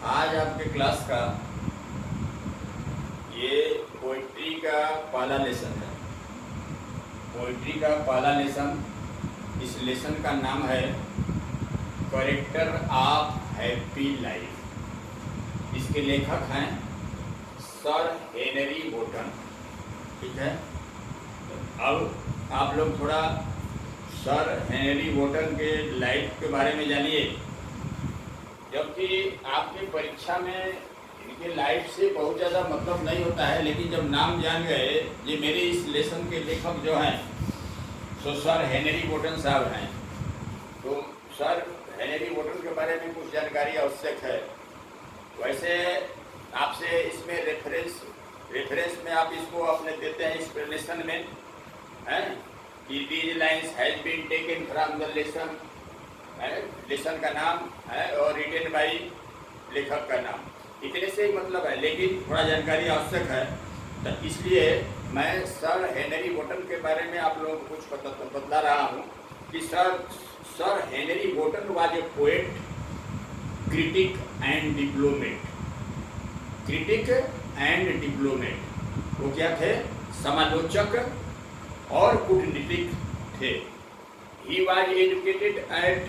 आज आपके क्लास का ये पोइट्री का पहला लेसन है। पोइट्री का पहला लेसन, इस लेसन का नाम है कैरेक्टर ऑफ हैप्पी लाइफ। इसके लेखक हैं सर हेनरी वोटन। ठीक है, अब आप लोग थोड़ा सर हेनरी वोटन के लाइफ के बारे में जानिए। जबकि आपकी परीक्षा में इनके लाइफ से बहुत ज़्यादा मतलब नहीं होता है, लेकिन जब नाम जान गए, ये मेरे इस लेसन के लेखक जो हैं सो सर हेनरी वोटन साहब हैं। तो सर हेनरी वोटन के बारे में कुछ जानकारी आवश्यक है। वैसे आपसे इसमें रेफरेंस में आप इसको अपने देते हैं एक्सप्लेनेशन में, हैं कि these lines has been taken from the lesson, lesson का नाम है और रिटेन बाई लेखक का नाम। इतने से ही मतलब है, लेकिन थोड़ा जानकारी आवश्यक है। तो इसलिए मैं सर हेनरी वोटन के बारे में आप लोगों को कुछ बतला रहा हूँ कि sir Henry Wotton was a poet, critic and diplomat. Critic and diplomat, वो क्या थे? समालोचक और कूटनीतिक थे। He was educated at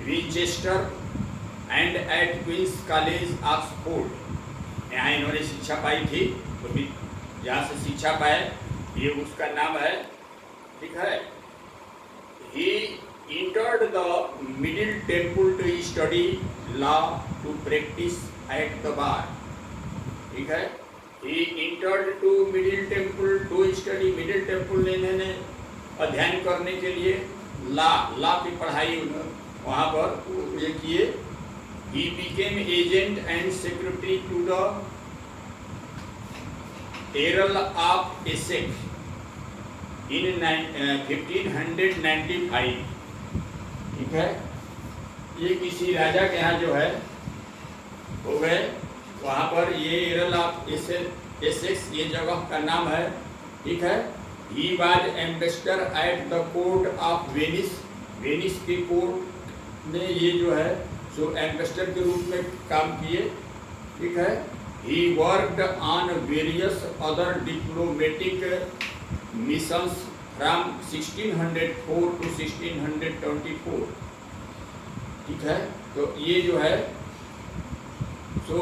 Winchester and at Queen's College Oxford. यहाँ इन्होंने शिक्षा पाई थी, तो भी जहाँ से शिक्षा पाए ये उसका नाम है। ठीक है, he entered the Middle Temple to study law to practice at the bar. ठीक है, he entered to Middle Temple to study, Middle Temple ने इन्होंने अध्ययन करने के लिए लॉ की पढ़ाई वहाँ पर ये किए। He became agent and secretary to the Earl of Essex in 1595। ठीक है, ये किसी राजा के यहाँ जो है हो गए, वहाँ पर ये एरल ऑफ एसेक्स ये जगह का नाम है। ठीक है, he was ambassador at the court of Venice. Venice की कोर्ट ने ये जो है सो एम्बेसडर के रूप में काम किए। ठीक है, he worked on various other diplomatic missions from 1604 to 1624। ठीक है, तो ये जो है सो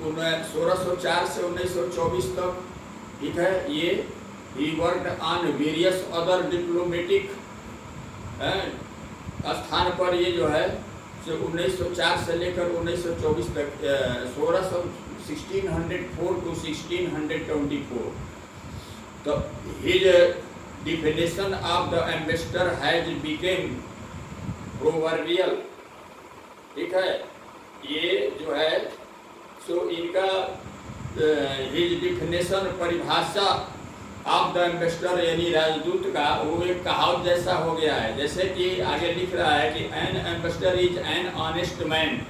1604 से 1924 तक। ठीक है, ये ही worked on various other diplomatic स्थान पर ये जो है सो 1904 से लेकर 1924 तक, 1604 टू 1624। तो his definition of the ambassador has became proverbial. ठीक है, ये जो है सो इनका हिज डिफिनेशन, परिभाषा ऑफ द एम्बेसडर यानी राजदूत का, वो एक कहावत जैसा हो गया है। जैसे कि आगे लिख रहा है कि an ambassador is an honest man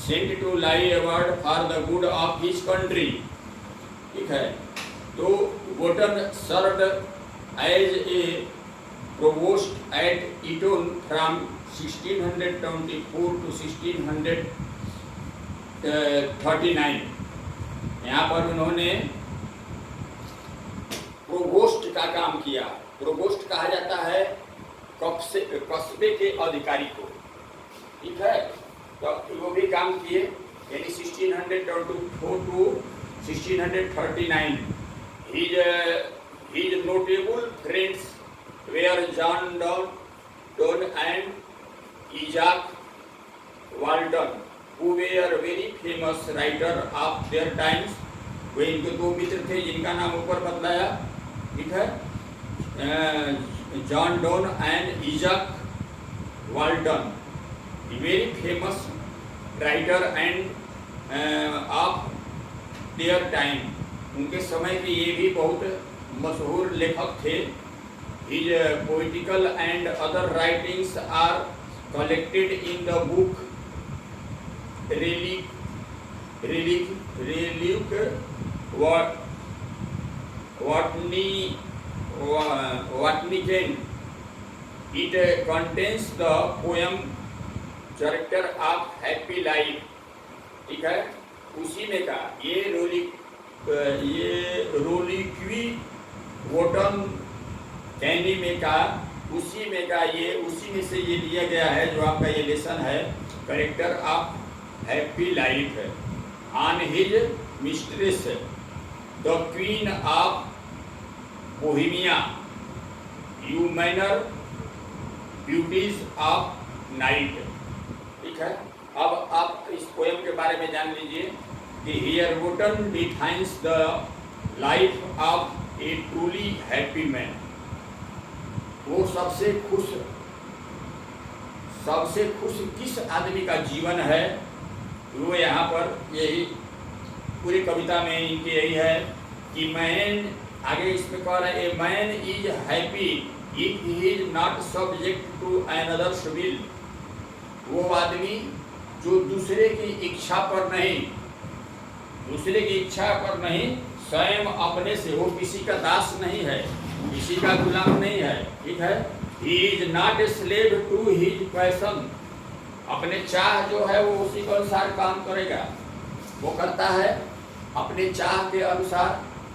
sent to lie abroad for the good of his country. ठीक है, तो Wotton served as a provost at Eton from 1624 to 1639। यहाँ पर उन्होंने प्रोवोस्ट का काम किया। प्रोवोस्ट कहा जाता है कस्बे के अधिकारी को। ठीक है, तो वो भी काम किए, यानी 1624 to 1639। His notable friends were John Donne and Isaac Walton, who were very famous writer of their times। वे इनके दो मित्र थे जिनका नाम ऊपर बतलाया। ठीक है, John Donne and Izaak Walton, very famous writer and of their time. उनके समय के ये भी बहुत मशहूर लेखक थे। His poetical and other writings are collected in the book relic Wattnigen। It contains the poem Character of Happy Life ठीक है, उसी में का ये रोलिक्वी वोटन कैंडी में का उसी में का ये उसी में से ये लिया गया है जो आपका ये लेसन है, character of happy life on his mistress the queen of Bohemia you meaner beauties of night. ठीक है, अब आप इस पोएम के बारे में जान लीजिए कि here Wotton defines the life of a truly happy man. वो सबसे खुश किस आदमी का जीवन है, वो यहाँ पर यही पूरी कविता में इनकी यही है कि मैन, आगे इसमें कह रहे हैं a man is happy if he is not subject to another's will. वो आदमी जो दूसरे की इच्छा पर नहीं स्वयं अपने से, वो किसी का दास नहीं है, किसी का गुलाम नहीं है। ठीक है, he is not a slave to his passion. अपने चाह जो है वो उसी के अनुसार काम करेगा, वो करता है अपने चाह के अनुसार,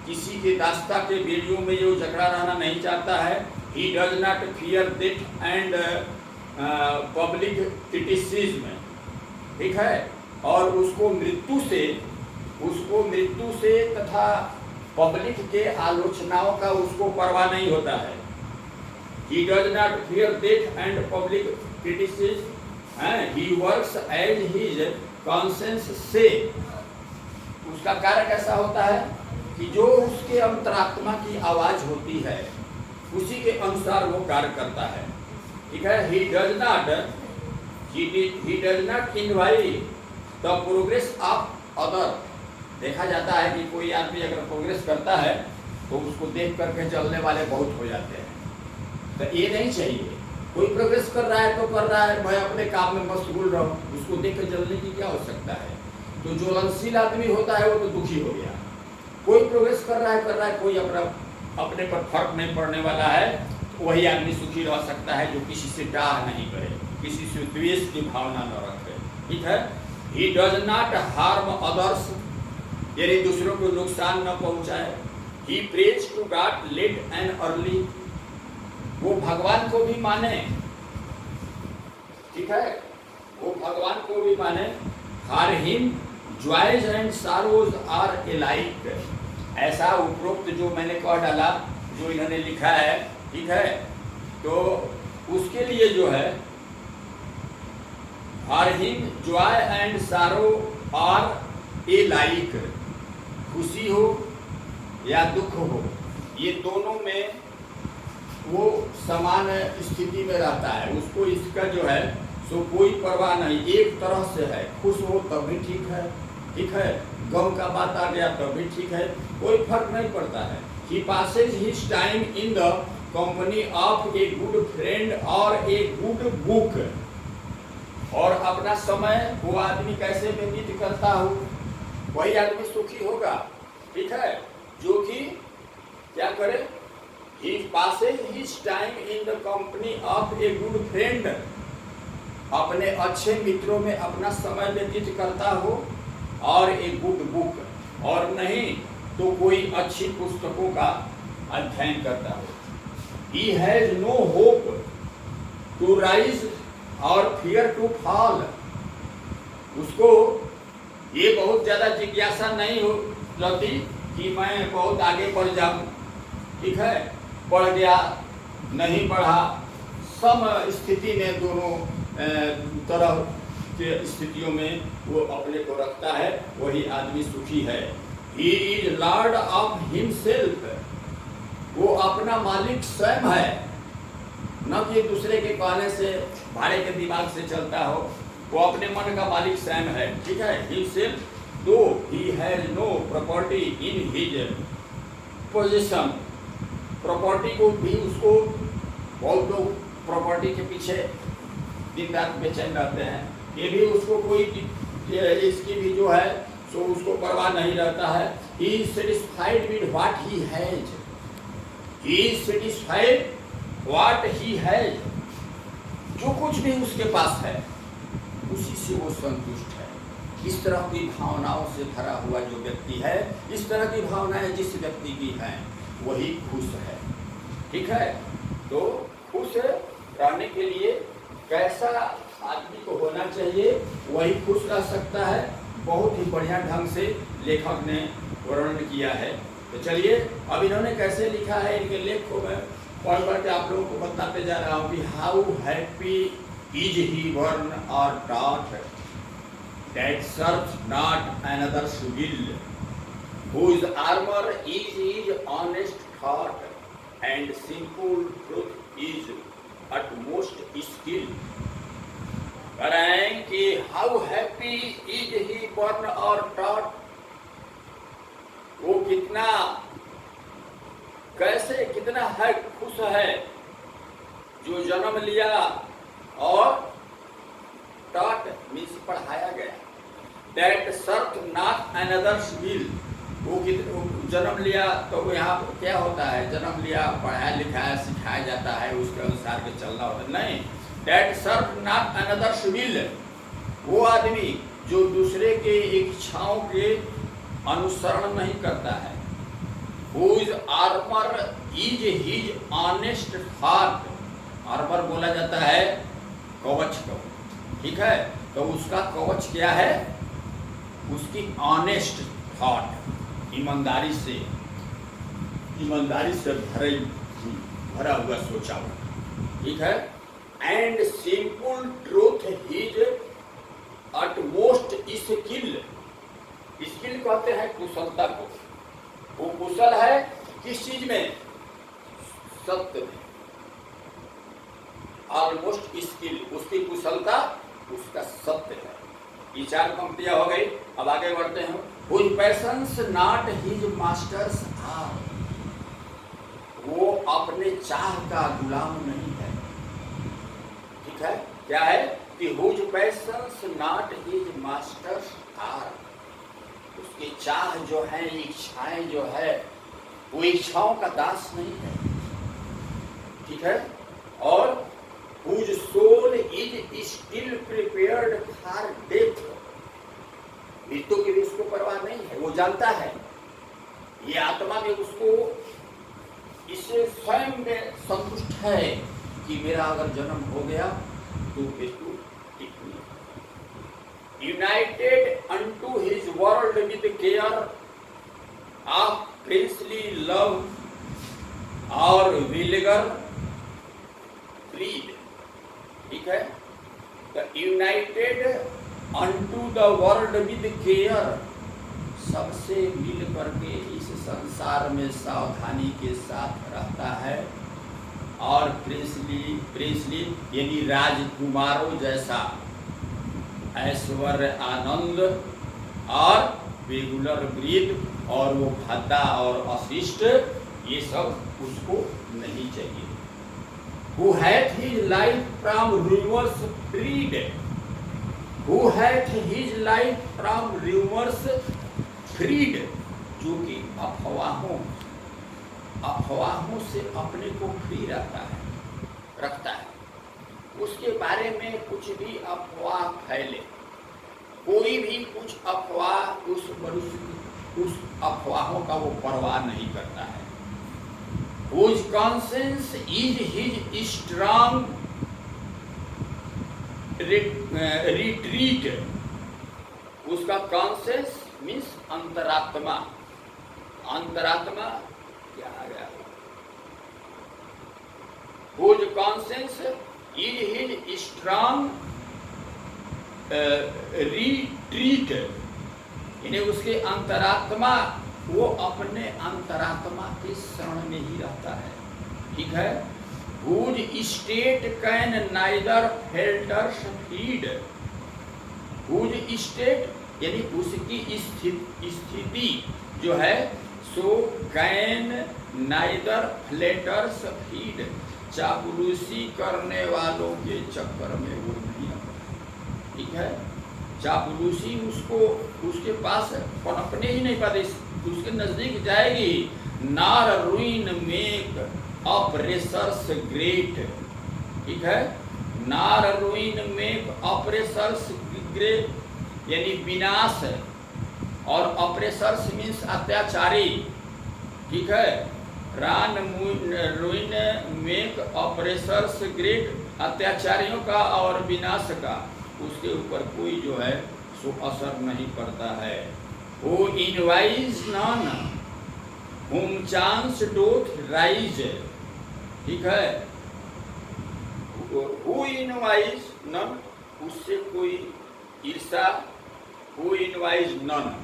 किसी के दास्ता के बेड़ियों में जो जकड़ा रहना नहीं चाहता है। He does not fear death and public criticism. ठीक है, और उसको मृत्यु से तथा पब्लिक के आलोचनाओं का उसको परवाह नहीं होता है। He does not fear death and public criticism. He works as his conscience say. उसका कार्य कैसा होता है कि जो उसके अंतरात्मा की आवाज होती है उसी के अनुसार वो कार्य करता है। ठीक है, he does not invite the progress of other। देखा जाता है कि कोई आदमी अगर प्रोग्रेस करता है तो उसको देख करके चलने वाले बहुत हो जाते हैं। तो ये नहीं चाहिए, कोई प्रोग्रेस कर रहा है तो कर रहा है, मैं अपने काम में मशगूल रहूं, उसको देख कर चलने की क्या आवश्यकता है। तो जो ज्वलनशील आदमी होता है वो तो दुखी हो गया। कोई प्रोग्रेस कर रहा है, कोई अपने पर फर्क नहीं पड़ने वाला है, तो वही आदमी सुखी रह सकता है जो किसी से डाह नहीं करे, किसी से द्वेष की भावना न रखे। ठीक है, he does not harm others, यानी दूसरों को नुकसान न पहुंचाए। He prays to God late and early, वो भगवान को भी माने। ठीक है, वो भगवान को भी माने। For him joys and sorrows are alike. ऐसा उपरोक्त जो मैंने कह डाला, जो इन्होंने लिखा है, ठीक है, तो उसके लिए जो है फॉर हिम जॉय एंड सारो आर एलाइक, खुशी हो या दुख हो, ये दोनों में वो समान स्थिति में रहता है। उसको इसका जो है सो कोई परवाह नहीं, एक तरह से है, खुश हो तब भी ठीक है, ठीक है, गम का बात आ गया तब भी ठीक है, कोई फर्क नहीं पड़ता है। He passes his time in the company of a good friend और ए गुड बुक। और अपना समय वो आदमी कैसे व्यतीत करता हो, वही आदमी सुखी होगा। ठीक है, जो कि क्या करे, he passes his time in the company of a good friend, अपने अच्छे मित्रों में अपना समय व्यतीत करता हो, और एक गुड बुक, और नहीं तो कोई अच्छी पुस्तकों का अध्ययन करता हो। he has no hope to rise or fear to fall। उसको ये बहुत ज्यादा जिज्ञासा नहीं हो रहती कि मैं बहुत आगे बढ़ जाऊं। ठीक है, बढ़ गया नहीं बढ़ा, सम स्थिति में दोनों तरह के स्थितियों में वो अपने को रखता है, वही आदमी सुखी है। He is Lord of himself, वो अपना मालिक स्वयं है, न कि दूसरे के कहने से, भाड़े के दिमाग से चलता हो, वो अपने मन का मालिक स्वयं है। ठीक है, himself though he has no property in his position. Property को भी उसको, बहुत लोग प्रॉपर्टी के पीछे दिन रात बेचैन रहते हैं, ये भी उसको कोई इसकी भी जो है सो उसको परवाह नहीं रहता है। He is satisfied with what he has, he is satisfied what he has, जो कुछ भी उसके पास है उसी से वो संतुष्ट है। इस तरह की भावनाओं से भरा हुआ जो व्यक्ति है, इस तरह की भावनाएं जिस व्यक्ति की हैं वही खुश है। ठीक है, तो खुश रहने के लिए कैसा आदमी को होना चाहिए, वही खुश रह सकता है। बहुत ही बढ़िया ढंग से लेखक ने वर्णन किया है। तो चलिए अब इन्होंने कैसे लिखा है, इनके लेख को मैं पढ़ के आप लोगों को बताते जा रहा हूँ कि how happy is he born or taught that serves not another's will, whose armor is his honest thought, and simple truth is utmost skill. कह रहे हैं कि how happy is he born or taught, वो कितना कैसे कितना है खुश है जो जन्म लिया और taught मीन्स पढ़ाया गया, that served not another's will, वो जन्म लिया तो यहाँ पर क्या होता है, जन्म लिया पढ़ाया लिखाया सिखाया जाता है, उसके अनुसार के चलना होता है, नहीं, that served not another's will, वो आदमी जो दूसरे के इच्छाओं के अनुसरण नहीं करता है, whose armor is his honest heart, armour बोला जाता है कवच को, ठीक है, तो उसका कवच क्या है, उसकी ऑनेस्ट थॉट, ईमानदारी से भरा हुआ सोचा हुआ, ठीक है, and simple truth his utmost skill, skill कहते हैं कुशलता को, वो कुशल है किस चीज में, सत्य में, ऑलमोस्ट स्किल, उसकी कुशलता उसका सत्य है। ये चार पंक्तियां हो गई। अब आगे बढ़ते हैं। Whose passions not his masters are, वो अपने चाह का गुलाम नहीं है, ठीक है, क्या है कि whose passions not his masters are, उसकी चाह जो है, इच्छाएं जो है, वो इच्छाओं का दास नहीं है, ठीक है, और whose soul is still prepared for death, मृत्यु की भी उसको परवाह नहीं है, वो जानता है, ये आत्मा में उसको इससे स्वयं में संतुष्ट है कि मेरा अगर जन्म हो गया तो मृत्यु ठीक नहीं। United unto his world with care of princely love और विलगर ग्रीड, ठीक है, the United unto the world with care, सबसे मिल करके इस संसार में सावधानी के साथ रहता है, और प्रिंसली यानी राजकुमारों जैसा ऐश्वर्य आनंद और रेगुलर ब्रीड, और वो भद्दा और अशिष्ट, ये सब उसको नहीं चाहिए। Who hath his life from rumors freed, who hath his life from rumors freed, जो कि अफवाहों से अपने को फ्री रखता है, उसके बारे में कुछ भी अफवाह फैले, कोई भी कुछ अफवाह उस अफवाहों का वो परवाह नहीं करता है। Whose conscience is his strong retreat, उसका कॉन्सेंस मीन्स अंतरात्मा, अंतरात्मा क्या आ गया, whose conscience is his strong retreat, यानी उसके अंतरात्मा, वो अपने अंतरात्मा के शरण में ही रहता है, ठीक है। Whose state can neither falters feed, whose state यानी उसकी स्थिति जो है, सो कैन नाइदर फ्लेटर्स फीड, चापलूसी करने वालों के चक्कर में वो नहीं आता, ठीक है, चापलूसी उसको उसके पास पनपने ही नहीं पाते, उसके नजदीक जाएगी। नार रुइन मेक ऑपरेशर्स ग्रेट, ठीक है, नार रुइन मेक ऑपरेशर्स ग्रेट, यानी विनाश है, और ऑपरेसर्स मीन्स अत्याचारी, ठीक है। रान रुइन मेक ऑपरेसर्स ग्रेट, अत्याचारियों का और विनाश का उसके ऊपर कोई जो है सो असर नहीं पड़ता है। वो envies none whom chance doth raise, ठीक है। वो इनवाइज नॉन, उससे कोई ईर्षा, वो इनवाइज नॉन,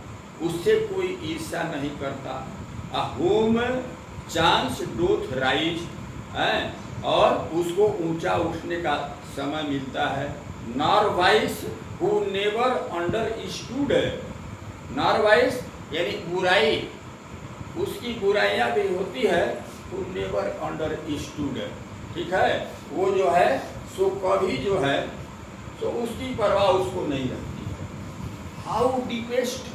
उससे कोई ईर्षा नहीं करता। A home chance doth rise है, और उसको ऊंचा उठने का समय मिलता है। नॉरवाइस हु नेवर अंडर स्टूड, नॉरवाइस यानी बुराई, उसकी बुराइयां भी होती है, हु नेवर अंडर स्टूड, ठीक है। वो जो है सो कभी जो है तो उसकी परवाह उसको नहीं रहती है। How deepest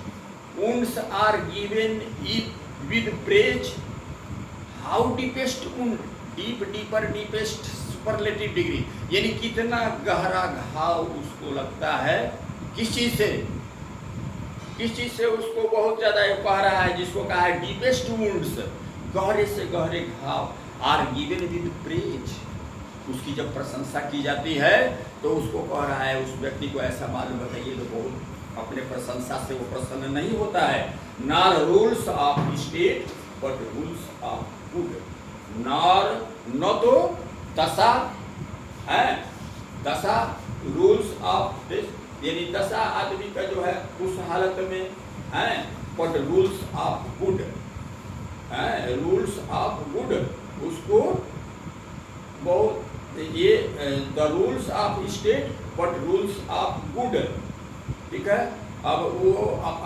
wounds are given with praise, how deepest wound, deep deeper deepest superlative degree, यानी कितना गहरा घाव उसको लगता है, किस चीज से, किस चीज से उसको बहुत ज्यादा कह रहा है, जिसको कहा है डीपेस्ट वुंड्स, गहरे से गहरे घाव, आर गिवन विद प्रेज, उसकी जब प्रशंसा की जाती है तो उसको कह रहा है, उस व्यक्ति को ऐसा मालूम है कि ये तो बहुत अपने प्रशंसा से वो प्रसन्न नहीं होता है। Nor rules of state but rules of good, nor न तो दशा है, दशा रूल्स ऑफ दिस, यानी दशा आदमी का जो है उस हालत में है, बट रूल्स ऑफ गुड है, रूल्स ऑफ गुड, उसको बहुत ये the rules of state but rules of good, ठीक है। अब वो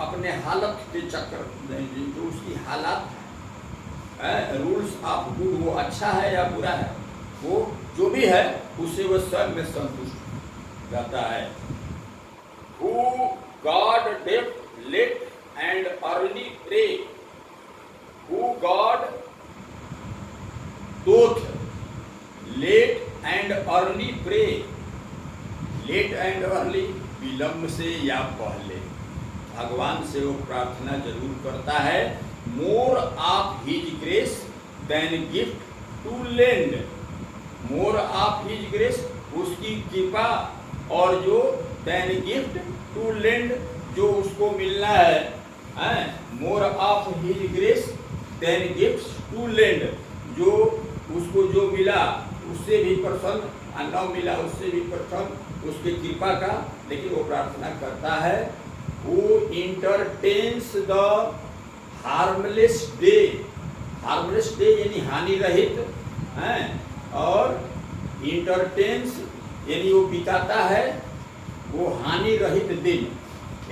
अपने हालत के चक्कर, जो उसकी हालत है, रूल्स ऑफ गुड, वो अच्छा है या बुरा है, वो जो भी है उससे वो स्वयं में संतुष्ट रहता है। Who God deaf let and early pray, who God doth late and early pray, late and early विलम्ब से या पहले भगवान से वो प्रार्थना जरूर करता है। More of his grace than gift to lend, more of his grace, उसकी कृपा और जो देन गिफ्ट टू लेंड, जो उसको मिलना है, more of his grace than gift to lend, जो उसको जो मिला उससे भी प्रसन्न, न मिला उससे भी प्रसन्न, उसके कृपा का, लेकिन वो प्रार्थना करता है। वो entertains the harmless day, harmless day यानी हानि रहित है, और इंटरटेन्स यानी वो बिताता है वो हानि रहित दिन,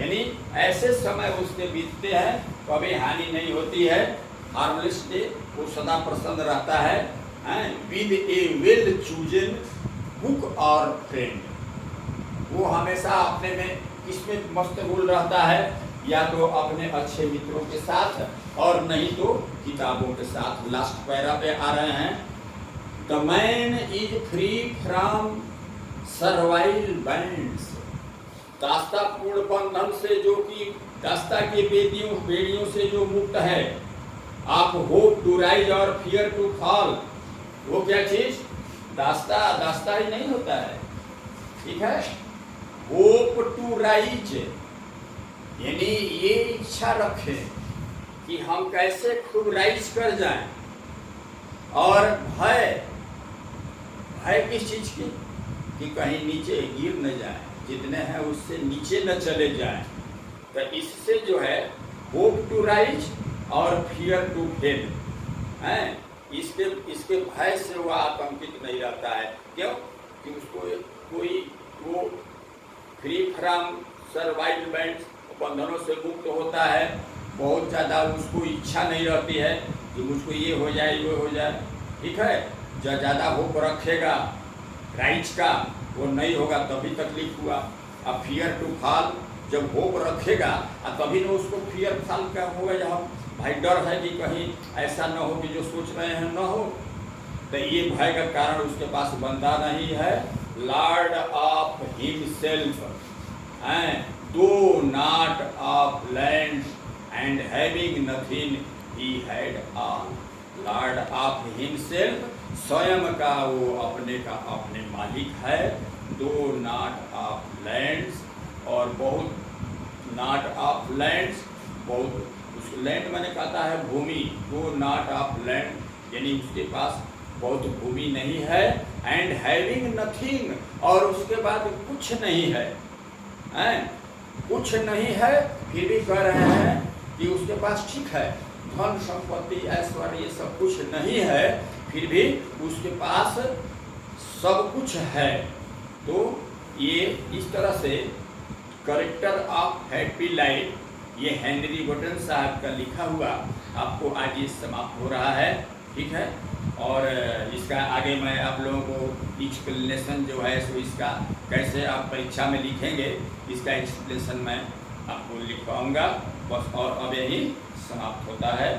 यानी ऐसे समय उसके बीतते हैं कभी हानि नहीं होती है। हार्मलेस डे, वो सदा प्रसन्न रहता है, with A well chosen book और फ्रेंड, वो हमेशा अपने में किसमें मशगूल रहता है, या तो अपने अच्छे मित्रों के साथ और नहीं तो किताबों के साथ। लास्ट पैरा पे आ रहे हैं, the man is free from servile bands, दास्तापूर्ण बंधन से, जो कि दास्ता की बेड़ियों से जो मुक्त है। आप होप टू राइज और फियर टू फॉल, वो क्या चीज, दास्ता, दास्ता ही नहीं होता है, ठीक है। होप टू राइज यानी ये इच्छा रखें कि हम कैसे खूब राइज कर जाएं, और भय, भय किस चीज की, कि कहीं नीचे गिर न जाए, जितने हैं उससे नीचे न चले जाएं। तो इससे जो है होप टू राइज और फियर टू फेल है, इसके भय से वह आतंकित नहीं रहता है। क्यों? कि उसको कोई वो फ्री फ्रॉम सर्वाइवल बैंड्स, बंधनों से मुक्त होता है, बहुत ज़्यादा उसको इच्छा नहीं रहती है कि मुझको ये हो जाए वो हो जाए, ठीक है। जो ज़्यादा होप रखेगा राइज का, वो नहीं होगा तभी तकलीफ हुआ। अब फियर टू फॉल, जब होप रखेगा तभी ना उसको फियर फॉल का होगा, जहाँ भाई डर है कि कहीं ऐसा न हो कि जो सोच रहे हैं न हो, तो ये भय का कारण उसके पास बनता नहीं है। लॉर्ड ऑफ हिमसेल्फ, दो not of lands and having nothing he had all. Lord of himself, स्वयं का वो अपने का अपने मालिक है, दो नॉट ऑफ लैंड्स और बहुत नॉट ऑफ लैंड्स, बहुत उस लैंड मैंने कहता है भूमि, दो नॉट ऑफ लैंड यानी उसके पास बहुत भूमि नहीं है, एंड हैविंग नथिंग और उसके बाद कुछ नहीं है, कुछ नहीं है, फिर भी कह रहे हैं कि उसके पास ठीक है धन संपत्ति ऐश्वर्य ये सब कुछ नहीं है, फिर भी उसके पास सब कुछ है। तो ये इस तरह से करेक्टर ऑफ हैप्पी लाइफ ये हेनरी बटन साहब का लिखा हुआ आपको आज ये समाप्त हो रहा है, ठीक है। और इसका आगे मैं आप लोगों को एक्सप्लेनेशन जो है सो इसका कैसे आप परीक्षा में लिखेंगे इसका एक्सप्लेनेशन मैं आपको लिखवाऊंगा बस। और अब यही समाप्त होता है।